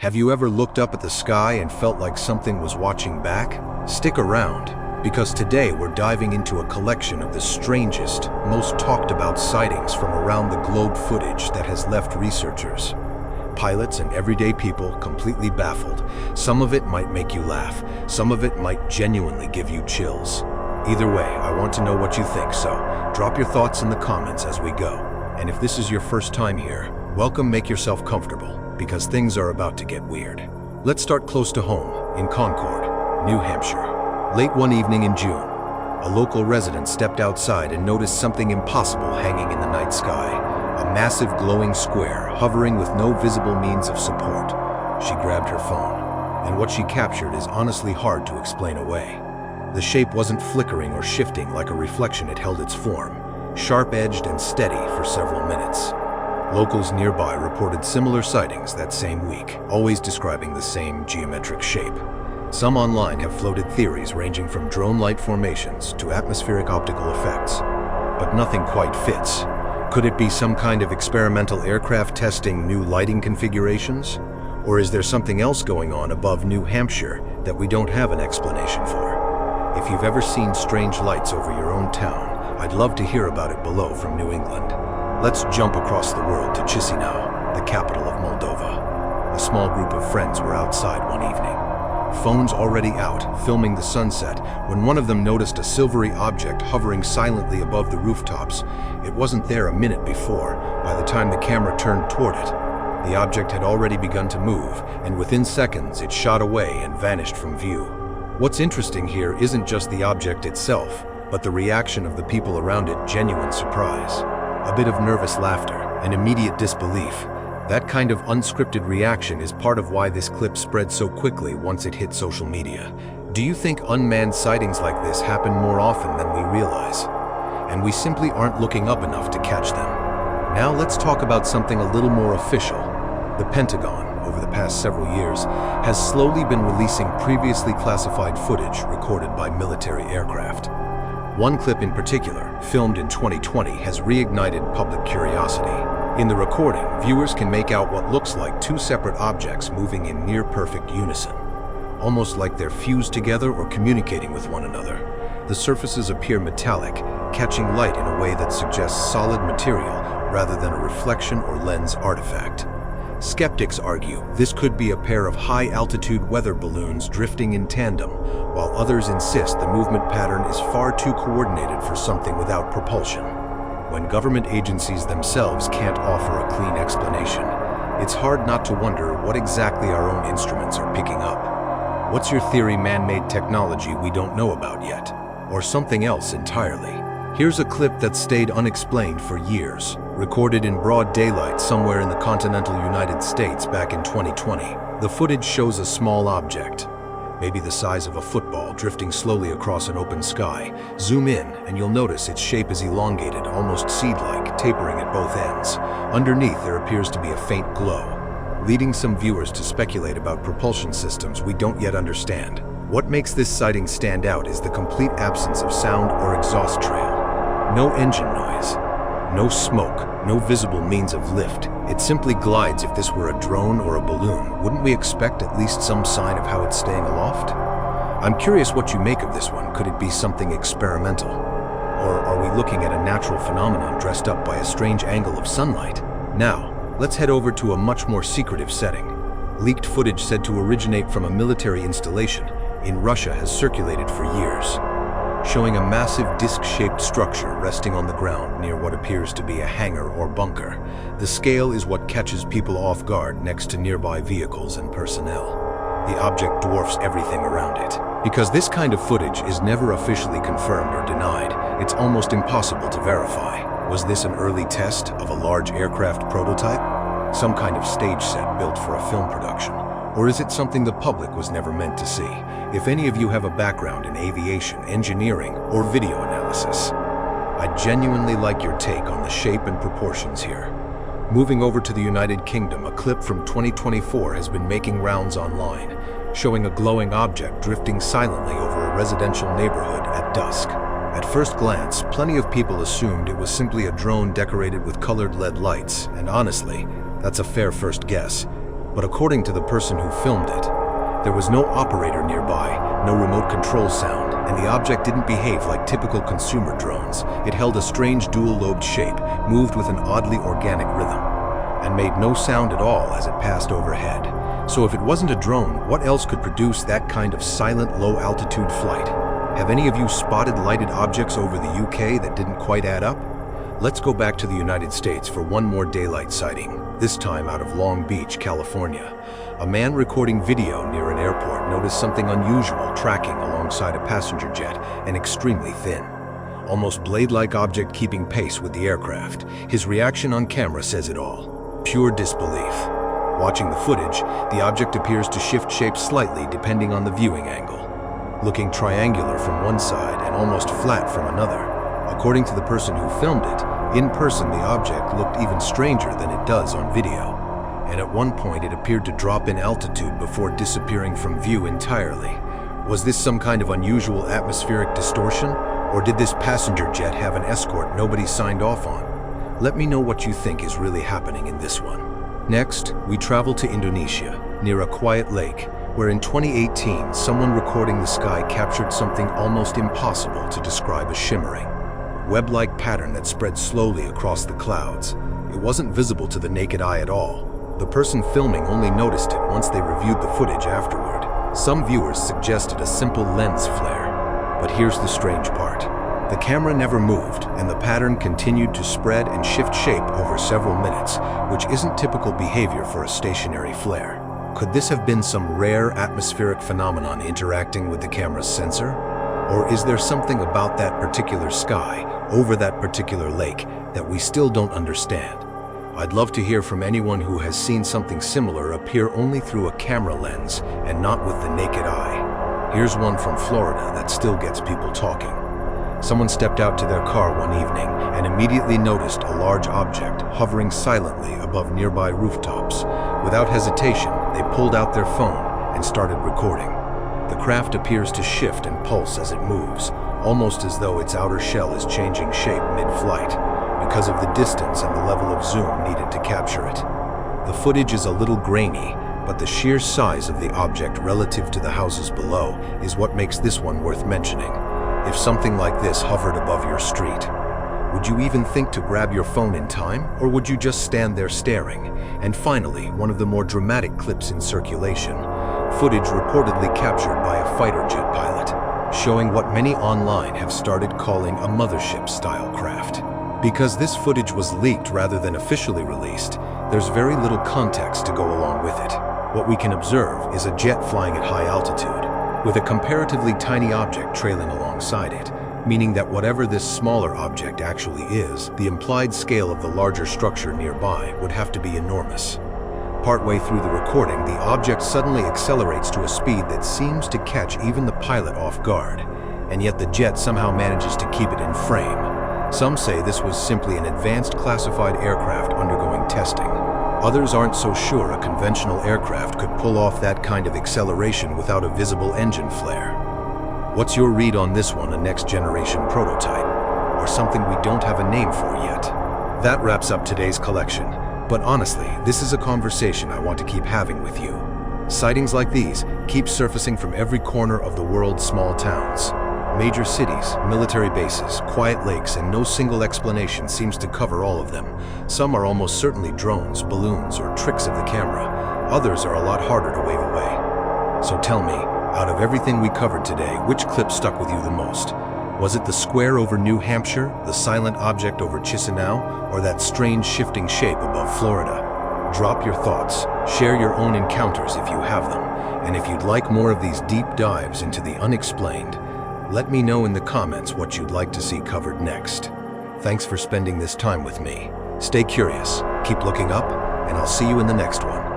Have you ever looked up at the sky and felt like something was watching back? Stick around, because today we're diving into a collection of the strangest, most talked about sightings from around the globe, footage that has left researchers, pilots, and everyday people completely baffled. Some of it might make you laugh, some of it might genuinely give you chills. Either way, I want to know what you think, so drop your thoughts in the comments as we go. And if this is your first time here, welcome. Make yourself comfortable, because things are about to get weird. Let's start close to home, in Concord, New Hampshire. Late one evening in June, a local resident stepped outside and noticed something impossible hanging in the night sky. A massive glowing square, hovering with no visible means of support. She grabbed her phone, and what she captured is honestly hard to explain away. The shape wasn't flickering or shifting like a reflection. It held its form, sharp-edged and steady for several minutes. Locals nearby reported similar sightings that same week, always describing the same geometric shape. Some online have floated theories ranging from drone-like formations to atmospheric optical effects, but nothing quite fits. Could it be some kind of experimental aircraft testing new lighting configurations? Or is there something else going on above New Hampshire that we don't have an explanation for? If you've ever seen strange lights over your own town, I'd love to hear about it below from New England. Let's jump across the world to Chisinau, the capital of Moldova. A small group of friends were outside one evening, phones already out, filming the sunset, when one of them noticed a silvery object hovering silently above the rooftops. It wasn't there a minute before. By the time the camera turned toward it, the object had already begun to move, and within seconds it shot away and vanished from view. What's interesting here isn't just the object itself, but the reaction of the people around it. Genuine surprise, a bit of nervous laughter, and immediate disbelief. That kind of unscripted reaction is part of why this clip spread so quickly once it hit social media. Do you think unmanned sightings like this happen more often than we realize? And we simply aren't looking up enough to catch them. Now let's talk about something a little more official. The Pentagon, over the past several years, has slowly been releasing previously classified footage recorded by military aircraft. One clip in particular, filmed in 2020, has reignited public curiosity. In the recording, viewers can make out what looks like two separate objects moving in near-perfect unison, almost like they're fused together or communicating with one another. The surfaces appear metallic, catching light in a way that suggests solid material rather than a reflection or lens artifact. Skeptics argue this could be a pair of high-altitude weather balloons drifting in tandem, while others insist the movement pattern is far too coordinated for something without propulsion. When government agencies themselves can't offer a clean explanation, it's hard not to wonder what exactly our own instruments are picking up. What's your theory? Man-made technology we don't know about yet, or something else entirely? Here's a clip that stayed unexplained for years, recorded in broad daylight somewhere in the continental United States back in 2020. The footage shows a small object, maybe the size of a football, drifting slowly across an open sky. Zoom in, and you'll notice its shape is elongated, almost seed-like, tapering at both ends. Underneath, there appears to be a faint glow, leading some viewers to speculate about propulsion systems we don't yet understand. What makes this sighting stand out is the complete absence of sound or exhaust trail. No engine noise, no smoke, no visible means of lift. It simply glides. If this were a drone or a balloon, wouldn't we expect at least some sign of how it's staying aloft? I'm curious what you make of this one. Could it be something experimental? Or are we looking at a natural phenomenon dressed up by a strange angle of sunlight? Now, let's head over to a much more secretive setting. Leaked footage said to originate from a military installation in Russia has circulated for years, showing a massive disc-shaped structure resting on the ground near what appears to be a hangar or bunker. The scale is what catches people off guard next to nearby vehicles and personnel. The object dwarfs everything around it. Because this kind of footage is never officially confirmed or denied, it's almost impossible to verify. Was this an early test of a large aircraft prototype? Some kind of stage set built for a film production? Or is it something the public was never meant to see? If any of you have a background in aviation, engineering, or video analysis, I'd genuinely like your take on the shape and proportions here. Moving over to the United Kingdom, a clip from 2024 has been making rounds online, showing a glowing object drifting silently over a residential neighborhood at dusk. At first glance, plenty of people assumed it was simply a drone decorated with colored LED lights, and honestly, that's a fair first guess. But according to the person who filmed it, there was no operator nearby, no remote control sound, and the object didn't behave like typical consumer drones. It held a strange dual-lobed shape, moved with an oddly organic rhythm, and made no sound at all as it passed overhead. So if it wasn't a drone, what else could produce that kind of silent, low-altitude flight? Have any of you spotted lighted objects over the UK that didn't quite add up? Let's go back to the United States for one more daylight sighting, this time out of Long Beach, California. A man recording video near an airport noticed something unusual tracking alongside a passenger jet, and extremely thin, almost blade-like object keeping pace with the aircraft. His reaction on camera says it all. Pure disbelief. Watching the footage, the object appears to shift shape slightly depending on the viewing angle, looking triangular from one side and almost flat from another. According to the person who filmed it, in person the object looked even stranger than it does on video, and at one point it appeared to drop in altitude before disappearing from view entirely. Was this some kind of unusual atmospheric distortion, or did this passenger jet have an escort nobody signed off on? Let me know what you think is really happening in this one. Next, we travel to Indonesia, near a quiet lake, where in 2018 someone recording the sky captured something almost impossible to describe as shimmering. Web-like pattern that spread slowly across the clouds. It wasn't visible to the naked eye at all. The person filming only noticed it once they reviewed the footage afterward. Some viewers suggested a simple lens flare. But here's the strange part. The camera never moved, and the pattern continued to spread and shift shape over several minutes, which isn't typical behavior for a stationary flare. Could this have been some rare atmospheric phenomenon interacting with the camera's sensor? Or is there something about that particular sky, over that particular lake, that we still don't understand? I'd love to hear from anyone who has seen something similar appear only through a camera lens and not with the naked eye. Here's one from Florida that still gets people talking. Someone stepped out to their car one evening and immediately noticed a large object hovering silently above nearby rooftops. Without hesitation, they pulled out their phone and started recording. The craft appears to shift and pulse as it moves, almost as though its outer shell is changing shape mid-flight, because of the distance and the level of zoom needed to capture it. The footage is a little grainy, but the sheer size of the object relative to the houses below is what makes this one worth mentioning. If something like this hovered above your street, would you even think to grab your phone in time, or would you just stand there staring? And finally, one of the more dramatic clips in circulation, footage reportedly captured by a fighter jet pilot, showing what many online have started calling a mothership-style craft. Because this footage was leaked rather than officially released, there's very little context to go along with it. What we can observe is a jet flying at high altitude, with a comparatively tiny object trailing alongside it, meaning that whatever this smaller object actually is, the implied scale of the larger structure nearby would have to be enormous. Partway through the recording, the object suddenly accelerates to a speed that seems to catch even the pilot off guard, and yet the jet somehow manages to keep it in frame. Some say this was simply an advanced classified aircraft undergoing testing. Others aren't so sure a conventional aircraft could pull off that kind of acceleration without a visible engine flare. What's your read on this one, a next-generation prototype, or something we don't have a name for yet? That wraps up today's collection. But honestly, this is a conversation I want to keep having with you. Sightings like these keep surfacing from every corner of the world's small towns. Major cities, military bases, quiet lakes, and no single explanation seems to cover all of them. Some are almost certainly drones, balloons, or tricks of the camera. Others are a lot harder to wave away. So tell me, out of everything we covered today, which clip stuck with you the most? Was it the square over New Hampshire, the silent object over Chisinau, or that strange shifting shape above Florida? Drop your thoughts, share your own encounters if you have them, and if you'd like more of these deep dives into the unexplained, let me know in the comments what you'd like to see covered next. Thanks for spending this time with me. Stay curious, keep looking up, and I'll see you in the next one.